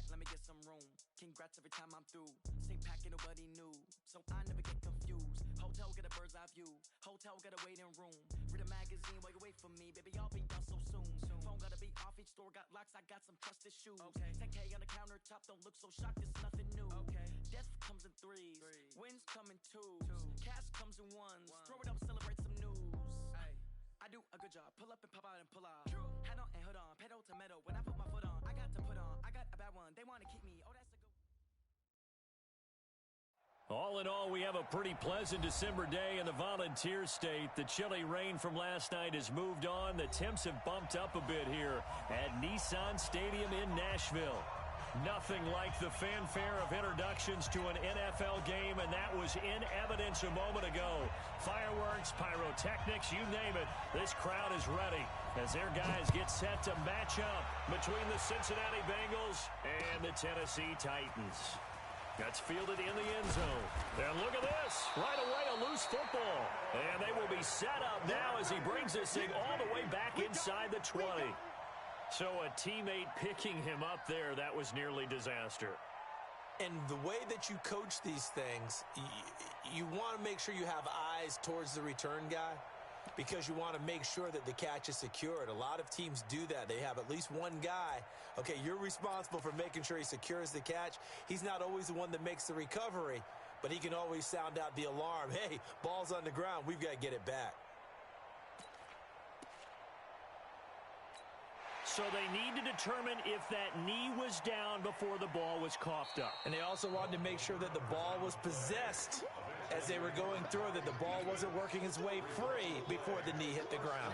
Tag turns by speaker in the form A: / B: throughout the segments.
A: let me get some room. Congrats every time I'm through. Stay packing nobody new, so I never get confused. Hotel get a bird's eye view. Hotel get a waiting room. Read a magazine while you wait for me, baby. I'll be done so soon. Phone gotta be off. Each store got locks. I got some trusted shoes. Okay. 10K on the countertop. Don't look so shocked. It's nothing new. Okay. Death comes in threes. Wins come in twos. Cash comes in ones. Throw it up, celebrate some news. I do a good job. Pull up and pop out and pull out. Hat on and hood on. Pedal to metal. When I put my foot on, I got to put on. I got a bad one. They want to keep me. Oh, that's a good.
B: All in all, we have a pretty pleasant December day in the Volunteer State. The chilly rain from last night has moved on. The temps have bumped up a bit here at Nissan Stadium in Nashville. Nothing like the fanfare of introductions to an NFL game, and that was in evidence a moment ago. Fireworks, pyrotechnics, you name it. This crowd is ready as their guys get set to match up between the Cincinnati Bengals and the Tennessee Titans. That's fielded in the end zone. And look at this. Right away, a loose football. And they will be set up now as he brings this thing all the way back inside the 20. So a teammate picking him up there, that was nearly disaster.
C: And the way that you coach these things, you want to make sure you have eyes towards the return guy because you want to make sure that the catch is secured. A lot of teams do that. They have at least one guy. Okay, you're responsible for making sure he secures the catch. He's not always the one that makes the recovery, but he can always sound out the alarm. Hey, ball's on the ground. We've got to get it back.
B: So they need to determine if that knee was down before the ball was coughed up.
C: And they also wanted to make sure that the ball was possessed as they were going through, that the ball wasn't working its way free before the knee hit the ground.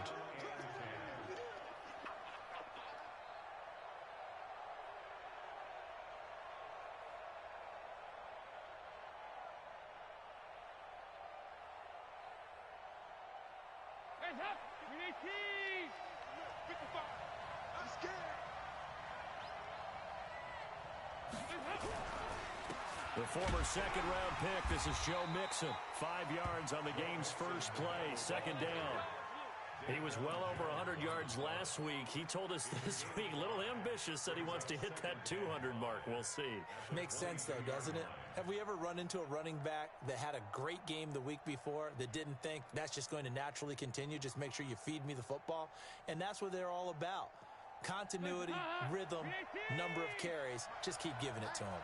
D: Hands up! We need keys! 55! I'm scared!
B: The former second-round pick, this is Joe Mixon. 5 yards on the game's first play, second down. He was well over 100 yards last week. He told us this week, a little ambitious, said he wants to hit that 200 mark. We'll see.
C: Makes sense, though, doesn't it? Have we ever run into a running back that had a great game the week before that didn't think that's just going to naturally continue? Just make sure you feed me the football. And that's what they're all about. Continuity, rhythm, number of carries. Just keep giving it to him.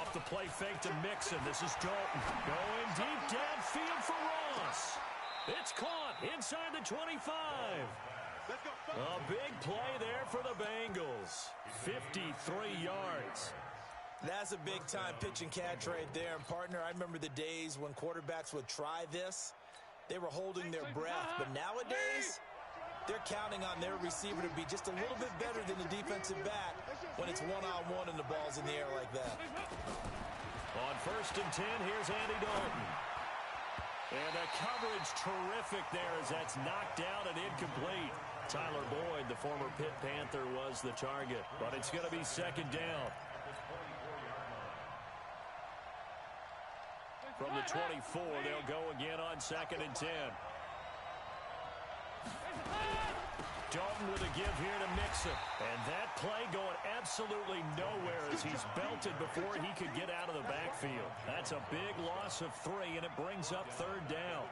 B: Off the play fake to Mixon. This is Dalton. Going deep downfield for Ross. It's caught inside the 25. A big play there for the Bengals. 53 yards.
C: That's a big-time pitch and catch right there. And, partner, I remember the days when quarterbacks would try this. They were holding their breath. But nowadays, they're counting on their receiver to be just a little bit better than the defensive back when it's one-on-one and the ball's in the air like that.
B: On 1st and 10, here's Andy Dalton. And the coverage terrific there as that's knocked down and incomplete. Tyler Boyd, the former Pitt Panther, was the target. But it's going to be second down. From the 24, they'll go again on 2nd and 10. Dalton with a give here to Mixon. And that play going absolutely nowhere as he's belted before he could get out of the backfield. That's a big loss of 3, and it brings up 3rd down.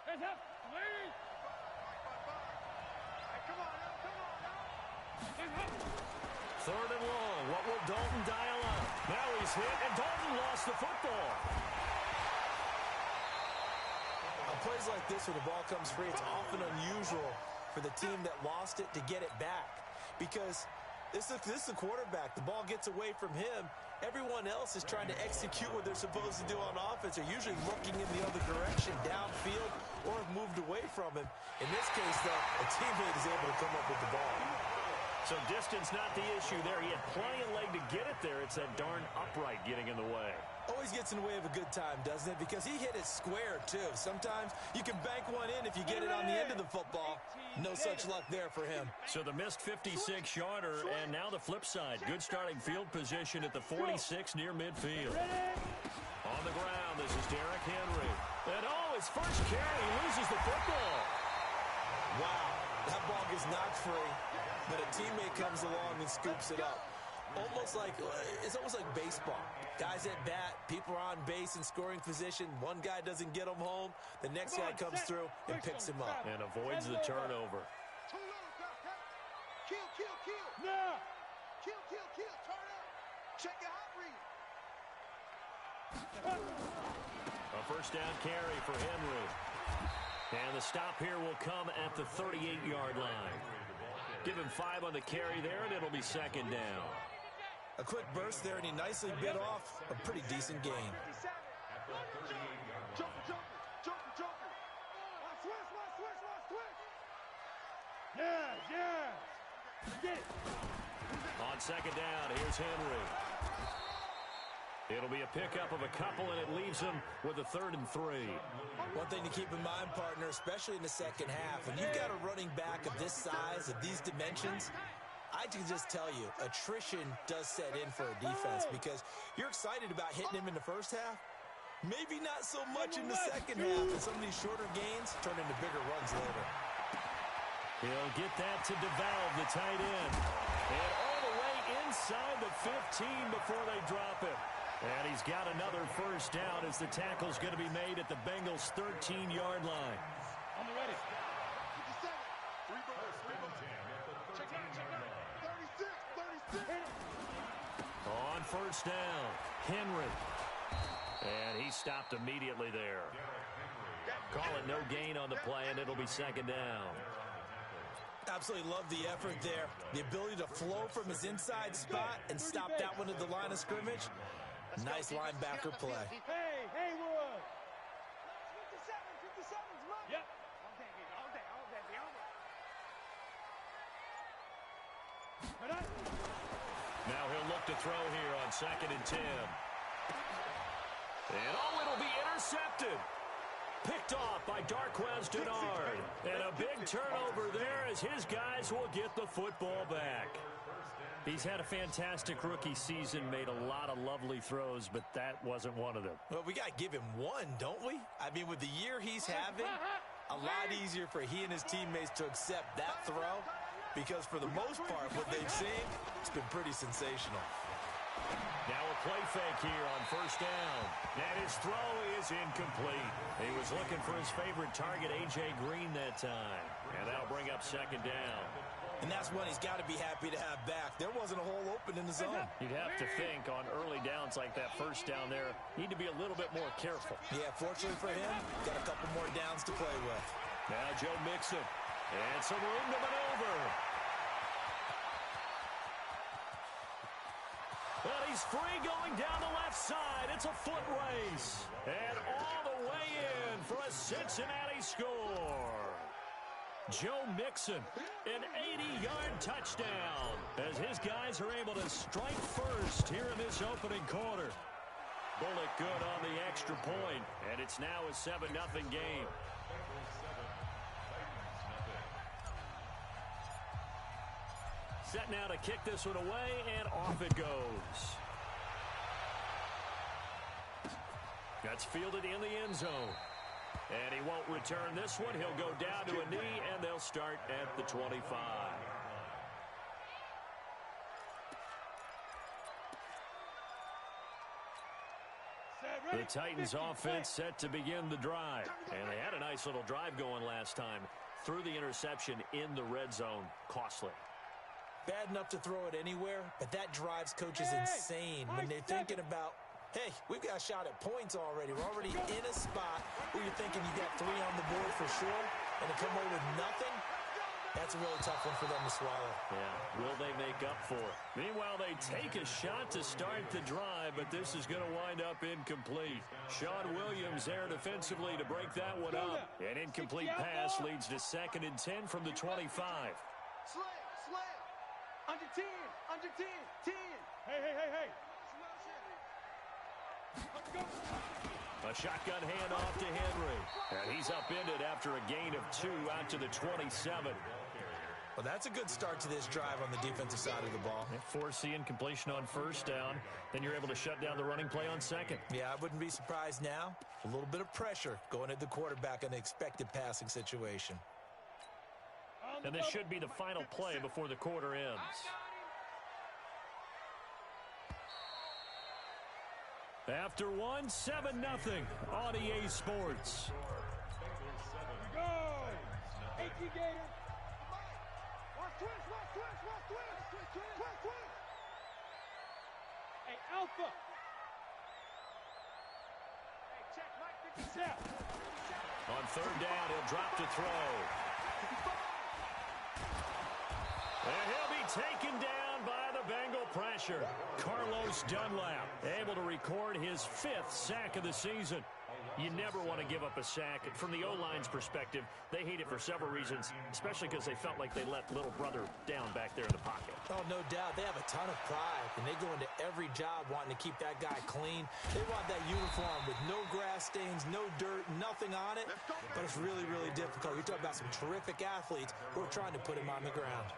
D: Hands up, ladies! Come on now.
B: 3rd and long. What will Dalton dial up? Now he's hit, and Dalton lost the football.
C: On plays like this where the ball comes free, it's often unusual for the team that lost it to get it back. Because this is the quarterback. The ball gets away from him. Everyone else is trying to execute what they're supposed to do on offense. They're usually looking in the other direction, downfield, or have moved away from him. In this case, though, a teammate is able to come up with the ball.
B: So distance not the issue there. He had plenty of leg to get it there. It's that darn upright getting in the way.
C: Always gets in the way of a good time, doesn't it? Because he hit it square, too. Sometimes you can bank one in if you get it on the end of the football. No such luck there for him.
B: So the missed 56-yarder, and now the flip side. Good starting field position at the 46 near midfield. On the ground, this is Derrick Henry. And, his first carry, he loses the football.
C: Wow. That ball gets knocked free, but a teammate comes along and scoops it up. It's almost like baseball. Guys at bat, people are on base in scoring position. One guy doesn't get him home. The next guy comes through and picks him up.
B: And avoids the turnover.
D: Kill. Nah. Kill. Turn up. Check your hot read.
B: A first down carry for Henry. And the stop here will come at the 38-yard line. Give him 5 on the carry there, and it'll be second down.
C: A quick burst there, and he nicely bit off a pretty decent gain.
D: Jumper. Yeah. Get it.
B: On second down, here's Henry. It'll be a pickup of a couple, and it leaves him with a 3rd and 3.
C: One thing to keep in mind, partner, especially in the second half, when you've got a running back of this size, of these dimensions, I can just tell you, attrition does set in for a defense because you're excited about hitting him in the first half. Maybe not so much in the second half, and some of these shorter gains turn into bigger runs later.
B: He'll get that to develop the tight end. And all the way inside the 15 before they drop it. And he's got another first down as the tackle's going to be made at the Bengals' 13-yard line.
D: On the ready. 57. Check out. 36.
B: On first down, Henry. And he stopped immediately there. Call it no gain on the play, and it'll be second down.
C: Absolutely love the effort there. The ability to flow from his inside spot and stop that one at the line of scrimmage. Nice linebacker play.
D: Hey, Haywood. 57's mine. Yep. All day.
B: Now he'll look to throw here on 2nd and 10. And it'll be intercepted. Picked off by Darquez Denard. And a big turnover there as his guys will get the football back. He's had a fantastic rookie season, made a lot of lovely throws, but that wasn't one of them.
C: Well, we got to give him one, don't we? I mean, with the year he's having, a lot easier for he and his teammates to accept that throw because for the most part, what they've seen, it's been pretty sensational.
B: Now a play fake here on first down. And his throw is incomplete. He was looking for his favorite target, A.J. Green, that time. And that'll bring up second down.
C: And that's one he's got to be happy to have back. There wasn't a hole open in the zone.
B: You'd have to think on early downs like that first down there, need to be a little bit more careful.
C: Yeah, fortunately for him, got a couple more downs to play with.
B: Now Joe Mixon. And some room to maneuver. Well, he's free going down the left side. It's a foot race. And all the way in for a Cincinnati score. Joe Mixon, an 80-yard touchdown as his guys are able to strike first here in this opening quarter. Bullet good on the extra point, and it's now a 7-0 game. Set now to kick this one away, and off it goes. That's fielded in the end zone. And he won't return this one. He'll go down to a knee, and they'll start at the 25. The Titans offense set to begin the drive. And they had a nice little drive going last time. Threw the interception in the red zone. Costly.
C: Bad enough to throw it anywhere, but that drives coaches insane when they're thinking about, hey, we've got a shot at points already. We're already in a spot where you're thinking you got 3 on the board for sure, and to come away with nothing, that's a really tough one for them to swallow.
B: Yeah, will they make up for it? Meanwhile, they take a shot to start the drive, but this is going to wind up incomplete. Sean Williams there defensively to break that one up. An incomplete pass leads to 2nd and 10 from the 25.
D: Slam. Under 10. Hey.
B: A shotgun handoff to Henry. And he's upended after a gain of 2 out to the 27.
C: Well, that's a good start to this drive on the defensive side of the ball.
B: Force the incompletion on first down. Then you're able to shut down the running play on second.
C: Yeah, I wouldn't be surprised now. A little bit of pressure going at the quarterback in an expected passing situation.
B: And this should be the final play before the quarter ends. After one, 7-0 on EA Sports.
D: Go! Hey, Gator. Watch twist. Hey, Alpha. Hey, check, Mike, 57.
B: On third down, he'll drop to throw. And he'll be taken down by the Bengal pressure. Carlos Dunlap able to record his 5th sack of the season. You never want to give up a sack. From the O-line's perspective, they hate it for several reasons, especially because they felt like they let little brother down back there in the pocket.
C: Oh, no doubt. They have a ton of pride, and they go into every job wanting to keep that guy clean. They want that uniform with no grass stains, no dirt, nothing on it. But it's really, really difficult. You're talking about some terrific athletes who are trying to put him on the ground.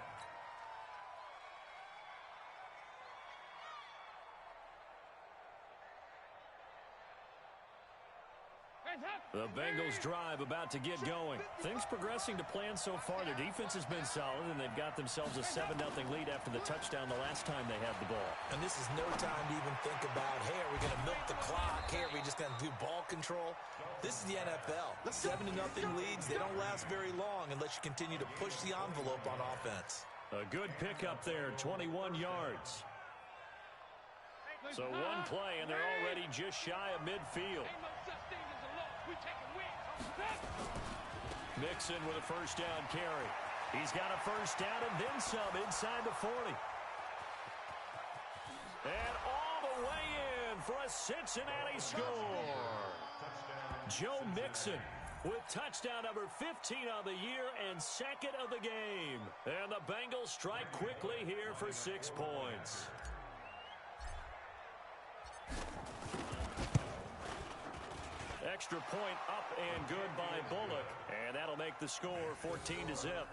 B: The Bengals drive about to get going. Things progressing to plan so far. Their defense has been solid, and they've got themselves a 7-0 lead after the touchdown the last time they had the ball.
C: And this is no time to even think about, hey, are we going to milk the clock? Hey, are we just going to do ball control? This is the NFL. 7-0 leads, they don't last very long unless you continue to push the envelope on offense.
B: A good pickup there, 21 yards. So one play, and they're already just shy of midfield. Mixon with a first down carry. He's got a first down and then some inside the 40. And all the way in for a Cincinnati score. Joe Mixon with touchdown number 15 of the year and 2nd of the game. And the Bengals strike quickly here for 6 points. Extra point up and good by Bullock. And that'll make the score 14-0.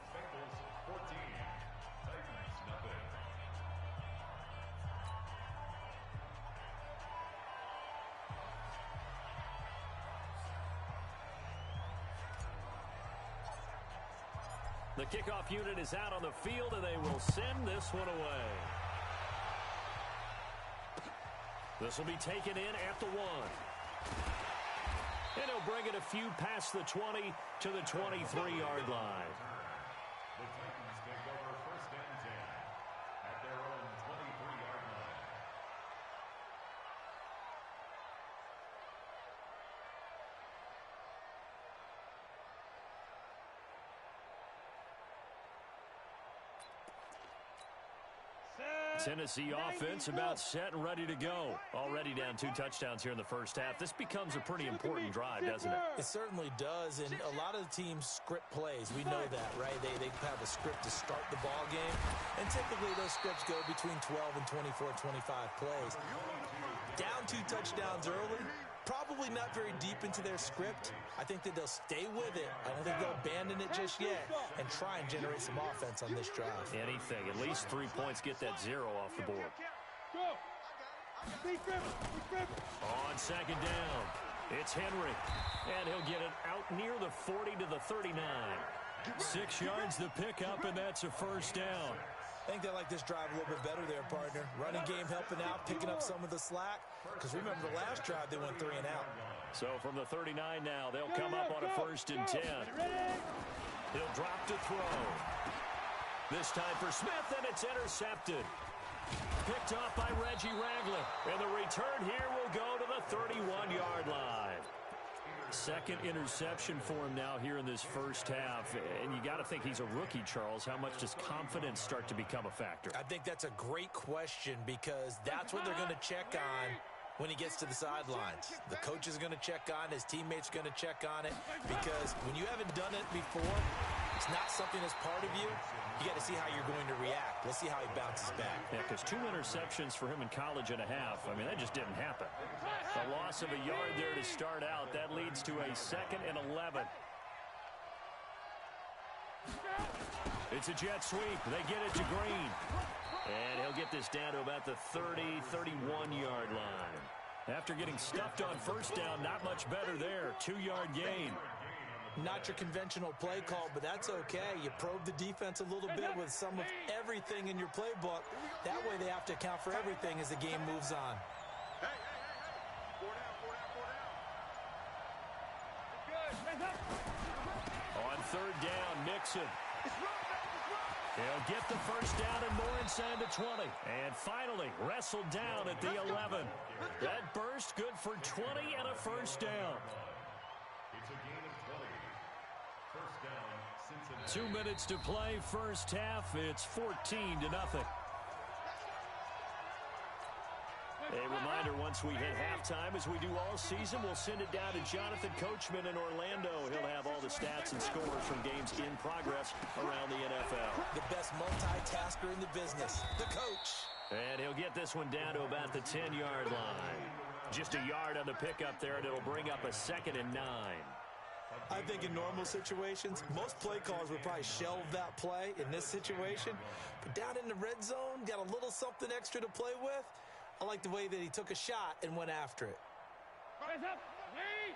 B: The kickoff unit is out on the field, and they will send this one away. This will be taken in at the 1. And he'll bring it a few past the 20 to the 23-yard line.
E: The Titans take over 1st and 10 at their own 23-yard line.
B: Tennessee offense about set and ready to go. Already down 2 touchdowns here in the first half. This becomes a pretty important drive, doesn't it?
C: It certainly does, and a lot of the teams script plays. We know that, right? They have a script to start the ball game, and typically those scripts go between 12 and 24, 25 plays. Down 2 touchdowns early, probably not very deep into their script. I think that they'll stay with it. I don't think they'll abandon it just yet and try and generate some offense on this drive.
B: Anything. At least 3 points, get that 0 off the board. On 2nd down, it's Henry. And he'll get it out near the 40 to the 39. 6 yards the pickup, and that's a first down.
C: I think they like this drive a little bit better there, partner. Running game helping out, picking up some of the slack. Because remember, the last drive, they went 3 and out.
B: So from the 39 now, they'll come up on a 1st and 10. He'll drop to throw. This time for Smith, and it's intercepted. Picked off by Reggie Ragland. And the return here will go to the 31-yard line. 2nd interception for him now here in this first half. And you got to think he's a rookie, Charles. How much does confidence start to become a factor?
C: I think that's a great question because that's what they're going to check on when he gets to the sidelines. The coach is going to check on, his teammates are going to check on it, because when you haven't done it before, it's not something that's part of you. You got to see how you're going to react. Let's see how he bounces back.
B: Yeah, because 2 interceptions for him in college and a half. I mean, that just didn't happen. The loss of a yard there to start out. That leads to a 2nd and 11. It's a jet sweep. They get it to Green. And he'll get this down to about the 30, 31-yard line. After getting stuffed on 1st down, not much better there. 2-yard gain.
C: Not your conventional play call, but that's okay. You probe the defense a little bit with some of everything in your playbook. That way they have to account for everything as the game moves on.
D: Hey. 4 down.
B: On third down, Mixon. He'll get the first down and more inside the 20. And finally, wrestled down at the 11. That burst good for 20 and a first down.
E: It's a gain of 20. First down, Cincinnati.
B: 2 minutes to play, first half. It's 14-0. A reminder, once we hit halftime, as we do all season, we'll send it down to Jonathan Coachman in Orlando. He'll have all the stats and scores from games in progress around the NFL.
C: The best multitasker in the business, the coach.
B: And he'll get this one down to about the 10-yard line. Just a yard on the pickup there, and it'll bring up a 2nd and 9.
C: I think in normal situations, most play callers would probably shelve that play in this situation. But down in the red zone, got a little something extra to play with. I like the way that he took a shot and went after it.
D: Rise up. Lee.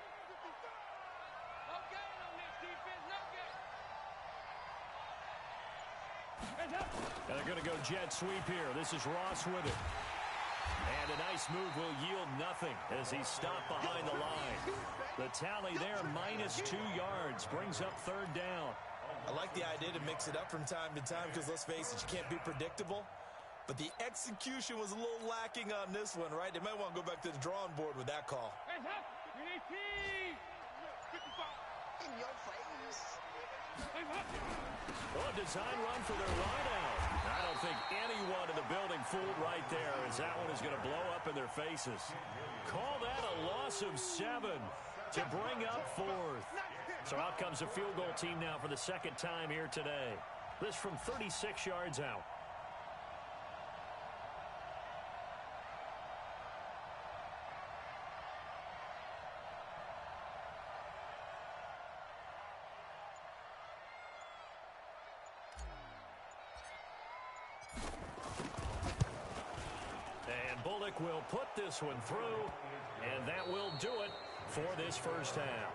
B: And they're going to go jet sweep here. This is Ross with it. And a nice move will yield nothing as he's stopped behind the line. The tally there, -2 yards, brings up third down.
C: I like the idea to mix it up from time to time because, let's face it, you can't be predictable. But the execution was a little lacking on this one, right? They might want to go back to the drawing board with that call.
D: Hands up. 55. In your face.
B: Well, a design run for their wideout. I don't think anyone in the building fooled right there, as that one is going to blow up in their faces. Call that a loss of 7 to bring up 4th. So out comes a field goal team now for the second time here today. This from 36 yards out. Bullock will put this one through, and that will do it for this first half.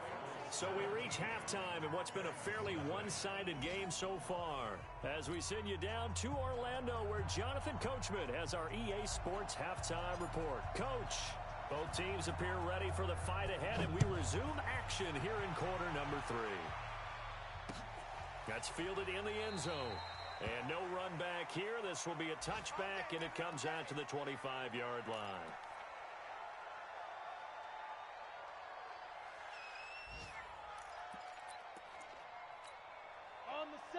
B: So we reach halftime in what's been a fairly one-sided game so far, as we send you down to Orlando, where Jonathan Coachman has our EA Sports halftime report. Coach, both teams appear ready for the fight ahead, and we resume action here in quarter number 3. That's fielded in the end zone. And no run back here. This will be a touchback, and it comes out to the 25-yard line.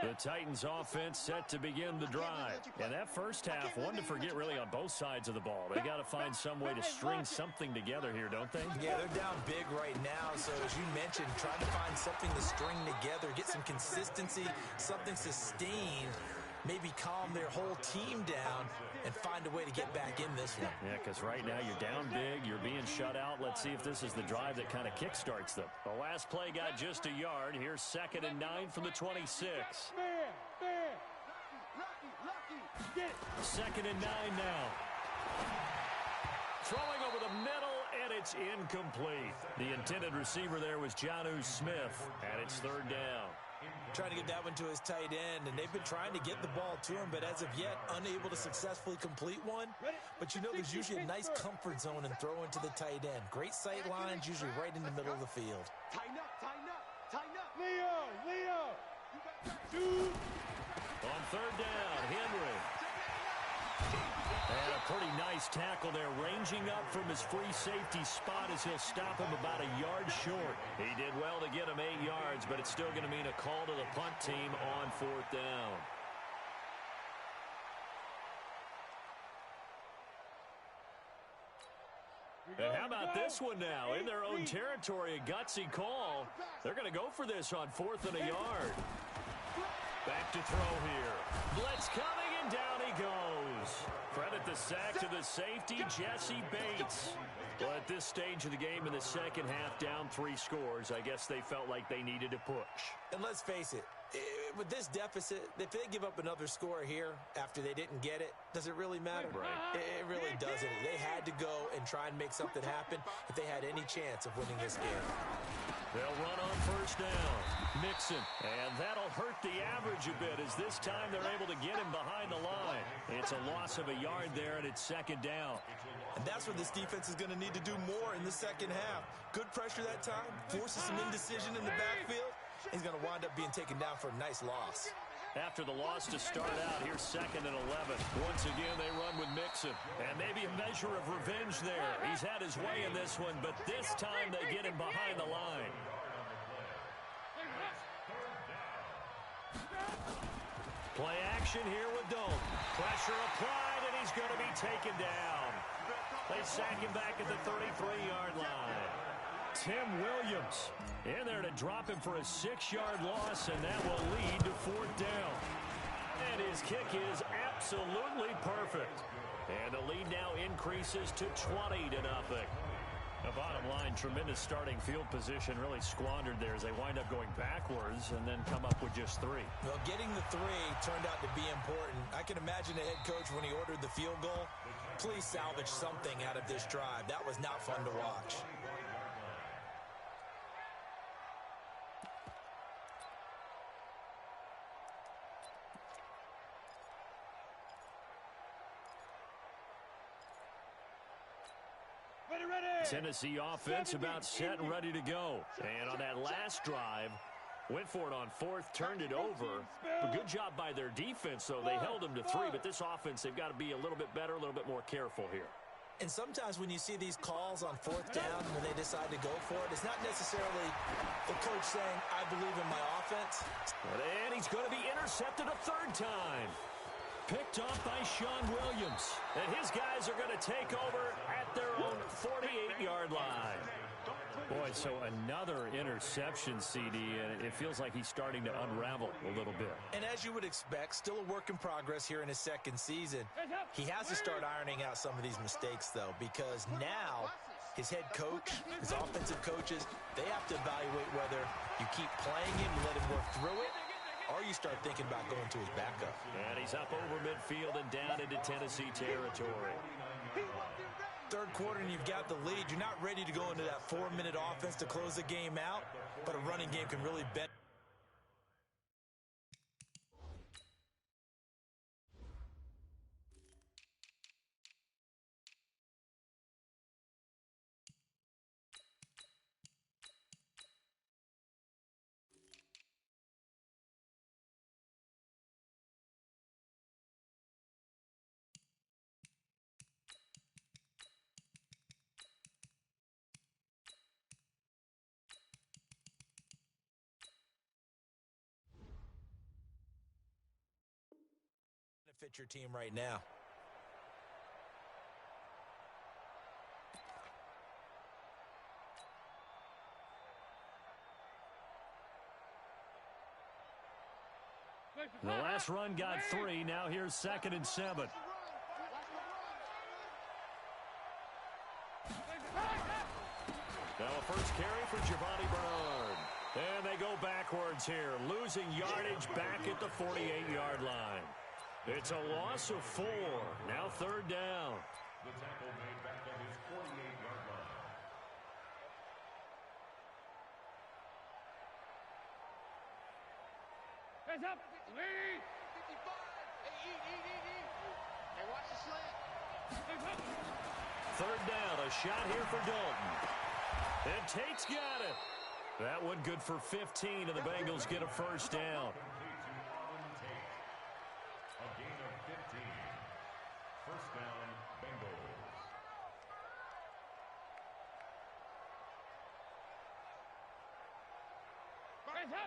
B: The Titans offense set to begin the drive. And that first half, one to forget really on both sides of the ball. They got to find some way to string something together here, don't they?
C: Yeah, they're down big right now. So as you mentioned, trying to find something to string together, get some consistency, something sustained, maybe calm their whole team down and find a way to get back in this one.
B: Yeah, because right now you're down big, you're being shut out. Let's see if this is the drive that kind of kickstarts them. The last play got just a yard. Here's 2nd and 9 from the 26. 2nd and 9 now. Throwing over the middle, and it's incomplete. The intended receiver there was Jonnu Smith, and it's third down.
C: Trying to get that one to his tight end, and they've been trying to get the ball to him, but as of yet, unable to successfully complete one. But you know, there's usually a nice comfort zone and throw into the tight end. Great sight lines, usually right in the middle of the field.
D: Tighten up. Leo.
B: On third down, Henry. And a pretty nice tackle there, ranging up from his free safety spot as he'll stop him about a yard short. He did well to get him 8 yards, but it's still going to mean a call to the punt team on 4th down. And how about this one now? In their own territory, a gutsy call. They're going to go for this on 4th and a yard. Back to throw here. Blitz coming, and down he goes. Credit the sack to the safety, Jesse Bates. Well, at this stage of the game in the second half, down 3 scores, I guess they felt like they needed to push.
C: And let's face it, with this deficit, if they give up another score here after they didn't get it, does it really matter?
B: Right.
C: It really doesn't. They had to go and try and make something happen if they had any chance of winning this game.
B: They'll run on first down. Mixon. And that'll hurt the average a bit as this time they're able to get him behind the line. It's a loss of a yard there, and it's second down.
C: And that's where this defense is going to need to do more in the second half. Good pressure that time, forces some indecision in the backfield. He's going to wind up being taken down for a nice loss.
B: After the loss to start out, here's 2nd and 11. Once again, they run with Mixon. And maybe a measure of revenge there. He's had his way in this one, but this time they get him behind the line. Play action here with Dalton. Pressure applied, and he's going to be taken down. They sack him back at the 33-yard line. Tim Williams in there to drop him for a 6-yard loss, and that will lead to 4th down. And his kick is absolutely perfect. And the lead now increases to 20-0. The bottom line, tremendous starting field position, really squandered there as they wind up going backwards and then come up with just 3.
C: Well, getting the 3 turned out to be important. I can imagine the head coach when he ordered the field goal. Please salvage something out of this drive. That was not fun to watch.
B: Tennessee offense about set and ready to go. And on that last drive, went for it on 4th, turned it over. A good job by their defense, though. They held them to 3, but this offense, they've got to be a little bit better, a little bit more careful here.
C: And sometimes when you see these calls on 4th down, when they decide to go for it, it's not necessarily the coach saying, I believe in my offense.
B: And he's going to be intercepted a 3rd time. Picked off by Sean Williams. And his guys are going to take over at their own 48-yard line. Boy, so another interception, CD, and it feels like he's starting to unravel a little bit.
C: And as you would expect, still a work in progress here in his 2nd season. He has to start ironing out some of these mistakes, though, because now his head coach, his offensive coaches, they have to evaluate whether you keep playing him, you let him work through it, or you start thinking about going to his backup.
B: And he's up over midfield and down into Tennessee territory.
C: 3rd quarter and you've got the lead. You're not ready to go into that 4-minute offense to close the game out, but a running game can really benefit. Your team right now.
B: The last run got 3. Now here's 2nd and 7. Now a first carry for Giovanni Bernard. And they go backwards here, losing yardage back at the 48-yard line. It's a loss of 4. Now 3rd down.
E: The tackle made back at his 48-yard line.
D: Hands up. Lead. 55. Hey, watch the slant.
B: 3rd down. A shot here for Dalton. And Tate's got it. That one good for 15, and the Bengals get a first down.
E: A gain of 15. First down,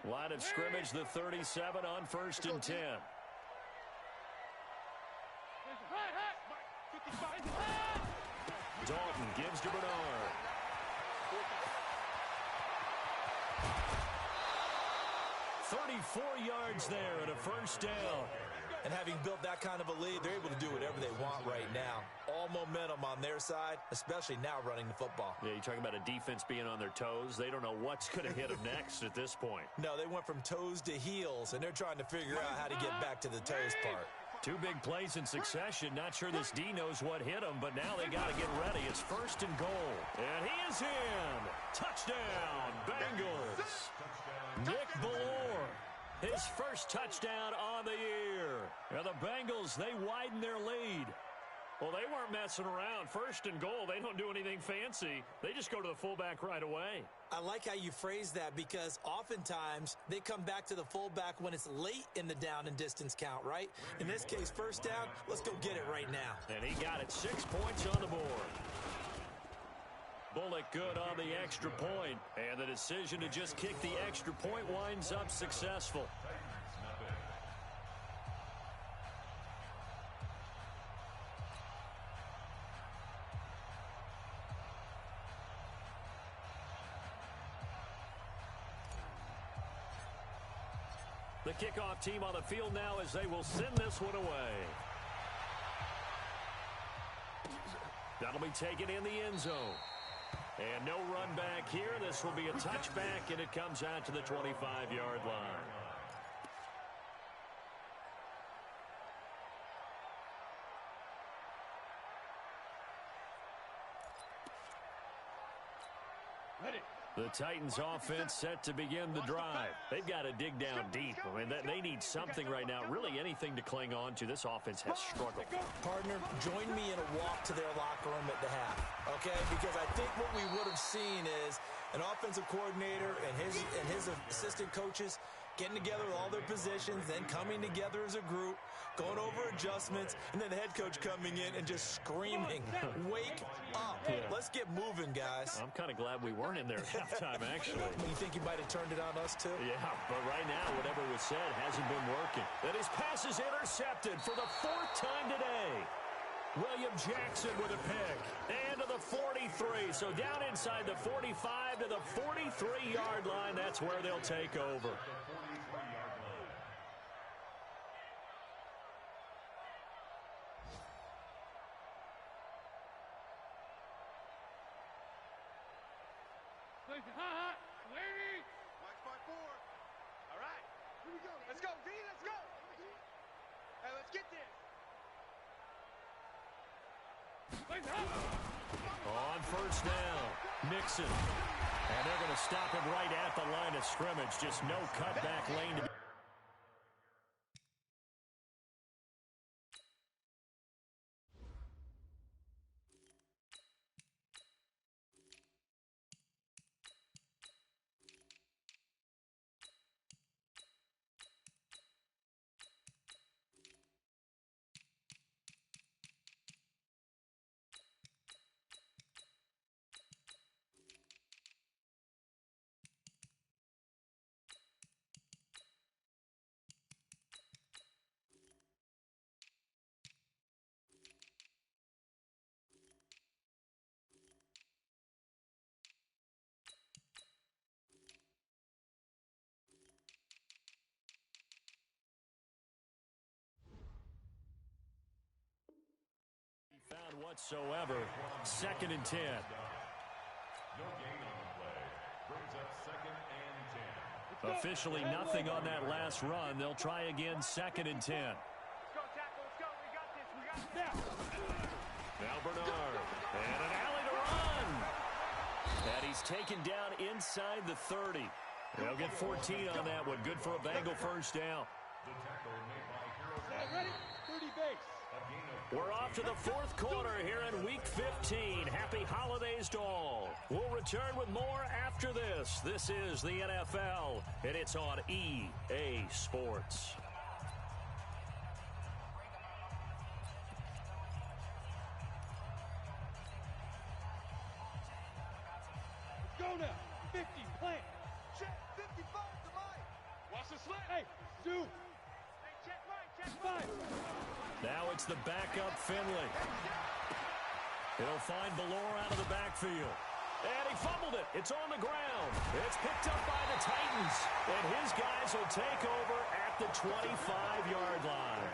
E: Bengals.
B: Line of scrimmage, the 37 on 1st and 10. Dalton gives to Bernard. "34 yards there and a first down."
C: And having built that kind of a lead, they're able to do whatever they want right now. All momentum on their side, especially now running the football.
B: Yeah, you're talking about a defense being on their toes. They don't know what's going to hit them next at this point.
C: No, they went from toes to heels, and they're trying to figure out how to get back to the toes part.
B: 2 big plays in succession. Not sure this D knows what hit him, but now they got to get ready. It's 1st and goal. And he is in. Touchdown, Bengals. Nick Ballore his first touchdown on the year. And the Bengals, they widen their lead. Well, they weren't messing around. First and goal, they don't do anything fancy. They just go to the fullback right away.
C: I like how you phrase that because oftentimes they come back to the fullback when it's late in the down and distance count, right? In this case, first down, let's go get it right now.
B: And he got it, 6 points on the board. Bullock good on the extra point, and the decision to just kick the extra point winds up successful. The kickoff team on the field now as they will send this one away. That'll be taken in the end zone. And no run back here. This will be a touchback, and it comes out to the 25-yard line.
D: Ready.
B: The Titans offense set to begin the drive. They've got to dig down deep. I mean, they need something right now, really anything to cling on to. This offense has struggled.
C: Partner, join me in a walk to their locker room at the half, okay? Because I think what we would have seen is an offensive coordinator and his assistant coaches getting together with all their positions, then coming together as a group, going over adjustments, and then the head coach coming in and just screaming, wake up.
B: Yeah.
C: Let's get moving, guys.
B: I'm kind of glad we weren't in there at halftime, actually.
C: You think he might have turned it on us, too?
B: Yeah, but right now, whatever was said hasn't been working. And his pass is intercepted for the 4th time today. William Jackson with a pick. And to the 43. So down inside the 45 to the 43-yard line. That's where they'll take over.
D: Lady. Watch my 4. All right. Here we go. Let's go, V. Let's go. Hey, let's get this.
B: On first down, Mixon. And they're going to stop him right at the line of scrimmage. Just no cutback lane to be. Found whatsoever. 2nd and 10.
E: No gain on the play. Brings up 2nd and 10.
B: Officially nothing on that last run. They'll try again, 2nd and 10.
D: Let's go, tackle. Let's go. We got this. We got this.
B: Now Bernard. And an alley to run. And he's taken down inside the 30. They'll get 14 on that one. Good for a Bengal first down.
E: The tackle made by Harold.
D: Ready? 30 base.
B: We're off to the 4th quarter here in Week 15. Happy holidays to all. We'll return with more after this. This is the NFL, and it's on EA Sports.
D: Go now. 50, plant. Check. 55 to mine. Watch the slant. Hey, Zoo. Hey, check right. Check 5.
B: Now it's the backup Finley. He'll find Ballore out of the backfield. And he fumbled it. It's on the ground. It's picked up by the Titans. And his guys will take over at the 25-yard line.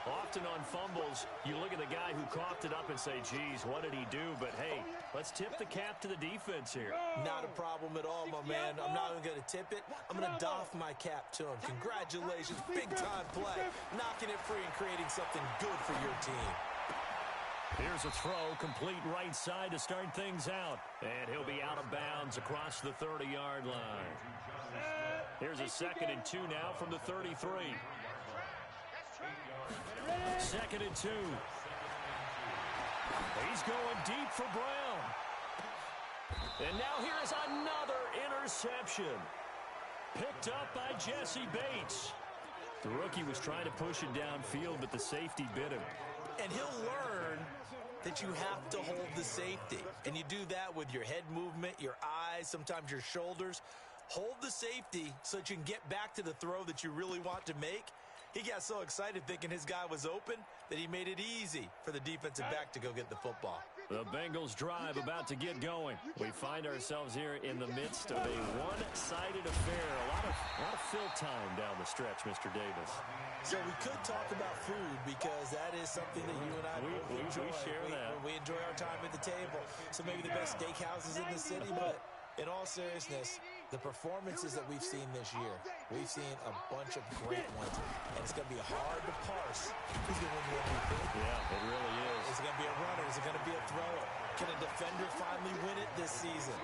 B: Often on fumbles, you look at the guy who coughed it up and say, geez, what did he do? But, hey, let's tip the cap to the defense here.
C: Not a problem at all, my man. I'm not even going to tip it. I'm going to doff my cap to him. Congratulations. Big-time play. Knocking it free and creating something good for your team.
B: Here's a throw, complete right side to start things out. And he'll be out of bounds across the 30-yard line. Here's a 2nd and 2 now from the 33. 2nd and 2. He's going deep for Brown. And now here is another interception. Picked up by Jesse Bates. The rookie was trying to push it downfield, but the safety bit him.
C: And he'll learn that you have to hold the safety. And you do that with your head movement, your eyes, sometimes your shoulders. Hold the safety so that you can get back to the throw that you really want to make. He got so excited thinking his guy was open that he made it easy for the defensive back to go get the football.
B: The Bengals drive about to get going. We find ourselves here in the midst of a one-sided affair. A lot of fill time down the stretch, Mr. Davis.
C: So we could talk about food because that is something that you and I enjoy.
B: We share that.
C: We enjoy our time at the table. So maybe the best steakhouses in the city, but in all seriousness, the performances that we've seen this year, we've seen a bunch of great ones, and it's going to be hard to parse who's going to win the MVP.
B: Yeah, it really is.
C: Is it going to be a runner? Is it going to be a thrower? Can a defender finally win it this season?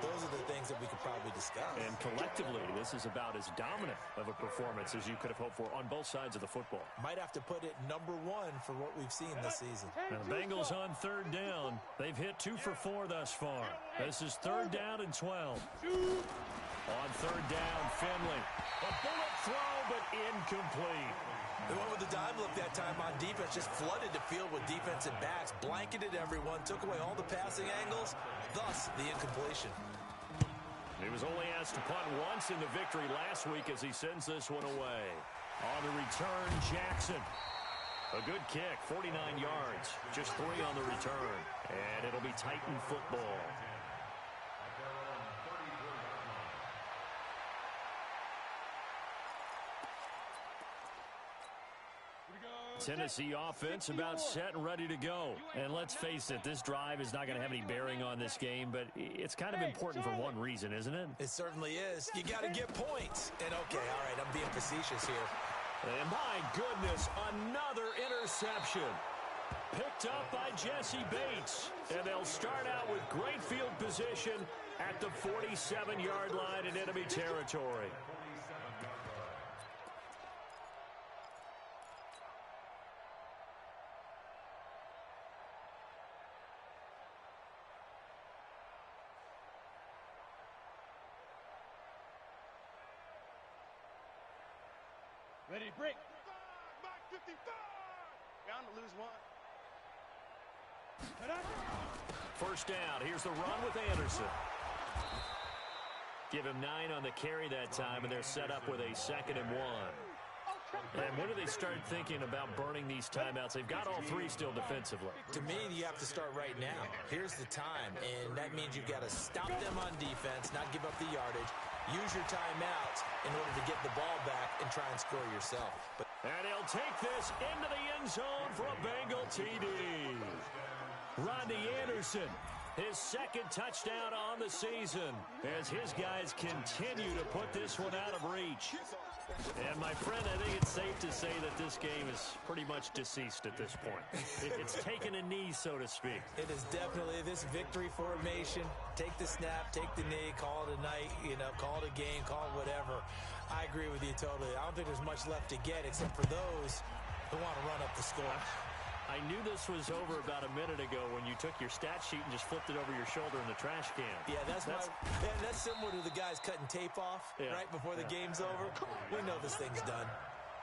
C: Those are the things that we could probably discuss.
B: And collectively, this is about as dominant of a performance as you could have hoped for on both sides of the football.
C: Might have to put it #1 for what we've seen this season.
B: Now, the Bengals on 3rd down. They've hit 2 for 4 thus far. This is 3rd down and 12. On 3rd down, Finley. A bullet throw, but incomplete.
C: They went with the dime look that time on defense, just flooded the field with defensive backs, blanketed everyone, took away all the passing angles, thus the incompletion.
B: He was only asked to punt once in the victory last week as he sends this one away. On the return, Jackson. A good kick, 49 yards, just 3 on the return. And it'll be Titan football. Tennessee offense about set and ready to go. And let's face it, this drive is not going to have any bearing on this game, but it's kind of important for one reason, isn't it?
C: It certainly is. You got to get points. And okay, all right, I'm being facetious here.
B: And my goodness, another interception. Picked up by Jesse Bates. And they'll start out with great field position at the 47-yard line in enemy territory.
D: Ready to break. 55. Bound to lose 1.
B: First down. Here's the run with Anderson. Give him 9 on the carry that time, and they're set up with a 2nd and 1. And when do they start thinking about burning these timeouts? They've got all 3 still defensively.
C: To me, you have to start right now. Here's the time, and that means you've got to stop them on defense, not give up the yardage. Use your timeouts in order to get the ball back and try and score yourself.
B: And he'll take this into the end zone for a Bengal TD. Rodney Anderson, his 2nd touchdown on the season as his guys continue to put this one out of reach. And, my friend, I think it's safe to say that this game is pretty much deceased at this point. It's taken a knee, so to speak.
C: It is definitely this victory formation. Take the snap, take the knee, call it a night, call it a game, call it whatever. I agree with you totally. I don't think there's much left to get except for those who want to run up the score.
B: I knew this was over about a minute ago when you took your stat sheet and just flipped it over your shoulder in the trash can.
C: Yeah, that's similar to the guys cutting tape off right before the game's over. We know this thing's done.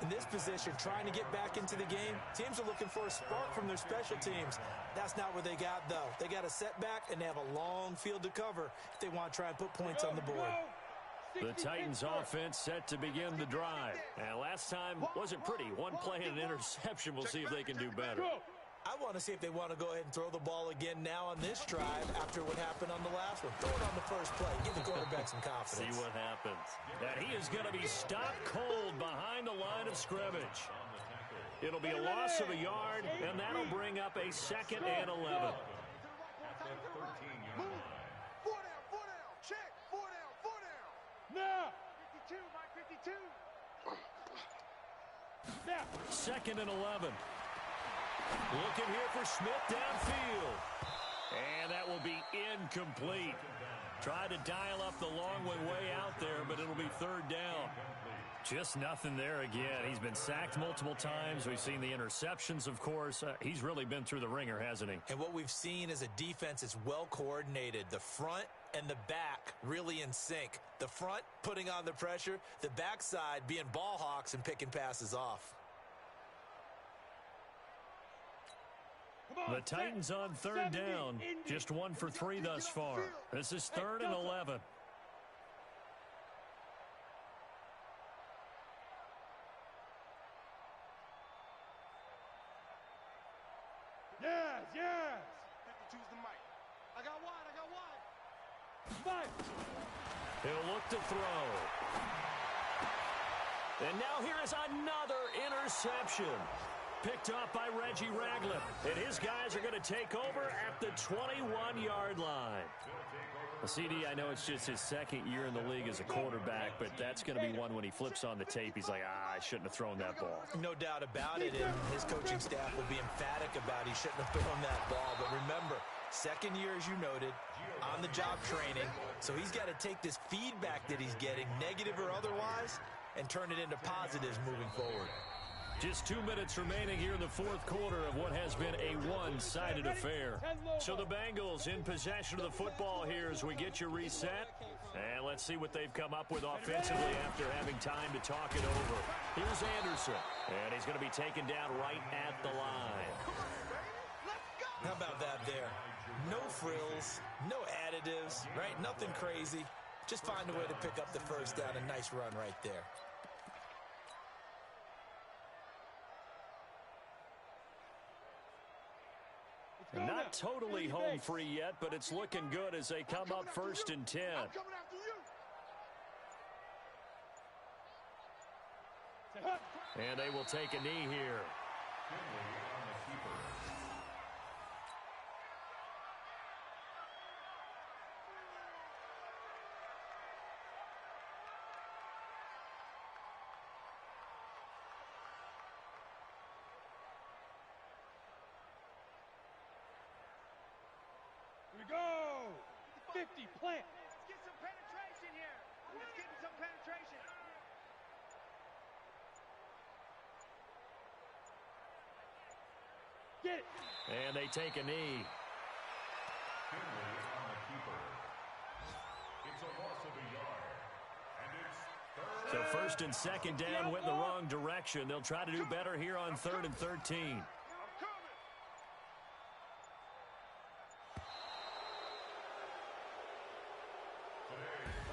C: In this position, trying to get back into the game, teams are looking for a spark from their special teams. That's not what they got, though. They got a setback, and they have a long field to cover if they want to try and put points on the board.
B: The Titans offense set to begin the drive. And last time wasn't pretty. One play and an interception. We'll see if they can do better.
C: I want to see if they want to go ahead and throw the ball again now on this drive after what happened on the last one. Throw it on the first play. Give the quarterback some confidence.
B: See what happens. And he is going to be stopped cold behind the line of scrimmage. It'll be a loss of a yard, and that'll bring up a 2nd and 11.
D: Now! 52, Mike, 52. Now!
B: 2nd and 11. Looking here for Smith downfield. And that will be incomplete. Tried to dial up the long one way out there, but it'll be third down. Just nothing there again. He's been sacked multiple times. We've seen the interceptions, of course. He's really been through the ringer, hasn't he?
C: And what we've seen is a defense that's well coordinated. The front and the back really in sync. The front putting on the pressure, the backside being ball hawks and picking passes off.
B: The Titans on third down. Just 1 for 3 thus far. This is 3rd and 11.
D: Yes. 52's the mic. I got wide.
B: He'll look to throw. And now here is another interception. Picked up by Reggie Ragland. And his guys are going to take over at the 21-yard line. CD, I know it's just his second year in the league as a quarterback, but that's going to be one when he flips on the tape. He's like, I shouldn't have thrown that ball.
C: No doubt about it, and his coaching staff will be emphatic about he shouldn't have thrown that ball. But remember, second year, as you noted, on-the-job training, so he's got to take this feedback that he's getting, negative or otherwise, and turn it into positives moving forward.
B: Just 2 minutes remaining here in the fourth quarter of what has been a one-sided affair. So the Bengals in possession of the football here as we get you reset. And let's see what they've come up with offensively after having time to talk it over. Here's Anderson. And he's going to be taken down right at the line.
C: How about that there? No frills, no additives, right? Nothing crazy. Just find a way to pick up the first down. A nice run right there.
B: Not totally home free yet, but it's looking good as they come up 1st and 10. And they will take a knee here.
D: Here we go. 50, plant.
F: Let's get some penetration here. Let's get some penetration.
D: Get it.
B: And they take a knee.
E: Finley on the keeper. It's a loss of a yard. And it's third.
B: So 1st and 2nd down went in the wrong direction. They'll try to do better here on 3rd and 13.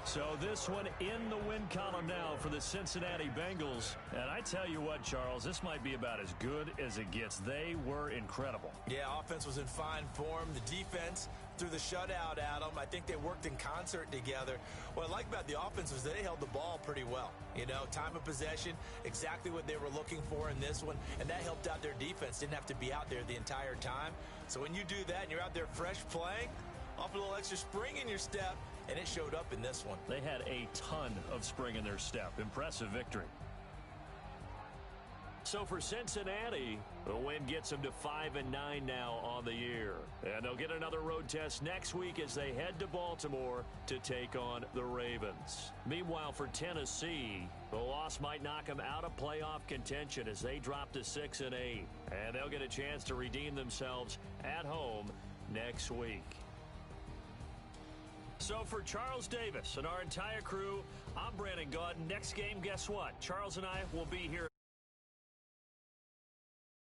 B: So this one in the win column now for the Cincinnati Bengals. And I tell you what, Charles, this might be about as good as it gets. They were incredible.
C: Yeah, offense was in fine form. The defense threw the shutout at them. I think they worked in concert together. What I like about the offense was they held the ball pretty well. You know, time of possession, exactly what they were looking for in this one. And that helped out their defense. Didn't have to be out there the entire time. So when you do that and you're out there fresh playing, off a little extra spring in your step, and it showed up in this one.
B: They had a ton of spring in their step. Impressive victory. So for Cincinnati, the win gets them to 5-9 now on the year. And they'll get another road test next week as they head to Baltimore to take on the Ravens. Meanwhile, for Tennessee, the loss might knock them out of playoff contention as they drop to 6-8. And they'll get a chance to redeem themselves at home next week. So for Charles Davis and our entire crew, I'm Brandon Gaudin. Next game, guess what? Charles and I will be here.